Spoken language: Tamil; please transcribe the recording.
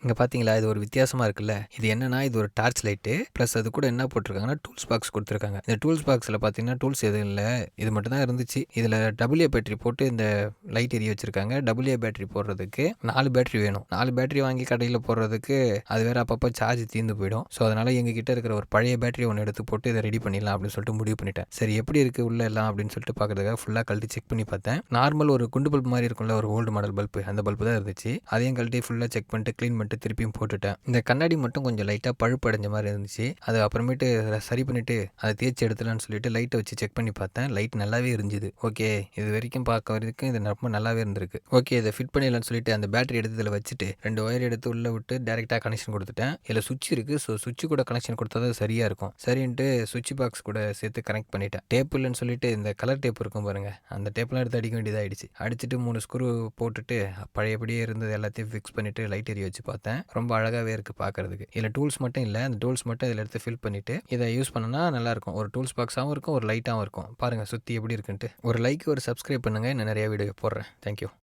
இங்க பார்த்தீங்களா? இது ஒரு வித்தியாசமா இருக்குல்ல. இது என்னன்னா, இது ஒரு டார்ச் லைட்டு. பிளஸ் அது கூட என்ன போட்டிருக்காங்கன்னா, டூல்ஸ் பாக்ஸ் குடுத்துருக்காங்க. இந்த டூல்ஸ் பாக்ஸ்ல பார்த்தீங்கன்னா, டூல்ஸ் எதுவும் இல்ல. இது மட்டும் தான் இருந்துச்சு. இதில AA பேட்டரி போட்டு இந்த லைட் எரிய வச்சிருக்காங்க. AA பேட்டரி போடுறதுக்கு 4 பேட்டரி வேணும். 4 பேட்டரி வாங்கி கடையில போடுறதுக்கு, அது வேற அப்பப்போ சார்ஜ் தீர்ந்து போயிடும். ஸோ, அதனால எங்ககிட்ட இருக்கிற ஒரு பழைய பேட்டரி ஒண்ணு எடுத்து போட்டு இத ரெடி பண்ணிடலாம் அப்படின்னு சொல்லிட்டு முடிவு பண்ணிட்டேன். சரி எப்படி இருக்கு உள்ள எல்லாம் அப்படின்னு சொல்லிட்டு பார்க்கறதுக்காக ஃபுல்லா கழட்டி செக் பண்ணி பார்த்தேன். நார்மல் ஒரு குண்டு பல்ப் மாரி இருக்கும்ல, ஒரு ஓல்டு மாடல் பல்ப். அந்த பல்ப் தான் இருந்துச்சு. அதையும் கழட்டி ஃபுல்லா செக் பண்ணிட்டு, கிளீன் பண்ணிட்டு திருப்பியும் போட்டுட்டேன். இந்த கண்ணாடி மட்டும் கொஞ்சம் லைட்டா பழுப்பு அடைஞ்ச மாதிரி இருந்துச்சு. அது அப்புறமேட்டு சரி பண்ணிட்டு அதை தேய்ச்சி எடுத்துலான்னு சொல்லிட்டு லைட்டை வச்சு செக் பண்ணி பார்த்தேன். லைட் நல்லாவே இருந்துச்சு. ஓகே, இது வரைக்கும் பார்க்க வரைக்கும் இது ரொம்ப நல்லாவே இருந்திருக்கு. ஓகே, இதை ஃபிட் பண்ணிடலாம்னு சொல்லிட்டு அந்த பேட்டரி எடுத்து இதில் வச்சுட்டு 2 ஒயர் எடுத்து உள்ள விட்டு டேரெக்டாக கனெக்ஷன் கொடுத்துட்டேன். இதில் சுவிட்ச் இருக்கு. ஸோ சுவிட்ச் கூட கனெக்ஷன் கொடுத்தா தான் சரியா இருக்கும். சரின்ட்டு சுவிட்ச் பாக்ஸ் கூட சேர்த்து கனெக்ட் பண்ணிட்டேன். டேப் இல்லைன்னு சொல்லிட்டு இந்த கலர் டேப் இருக்கும் பாருங்க, அந்த டேப்லாம் எடுத்து அடிக்க வேண்டியதாகிடுச்சு. அடிச்சுட்டு 3 ஸ்க்ரூ போட்டுட்டு பழையபடியே இருந்தது எல்லாத்தையும் ஃபிக்ஸ் பண்ணிட்டு லைட் எரிய வச்சு பார்த்தேன். ரொம்ப அழகாவே இருக்கு பார்க்கறதுக்கு. இதில் டூல்ஸ் மட்டும் இல்லை, அந்த டூல்ஸ் மட்டும் இதில் எடுத்து ஃபில் பண்ணிட்டு இதை யூஸ் பண்ணனா நல்லாயிருக்கும். ஒரு டூல்ஸ் பாக்ஸாகவும் இருக்கும், ஒரு லைட்டாகவும் இருக்கும். பாருங்கள் சுற்றி எப்படி இருக்குன்ட்டு. ஒரு லைக், ஒரு சப்ஸ்கிரைப் பண்ணுங்கள். இன்னும் நிறைய வீடியோ போடுறேன். தேங்க்யூ.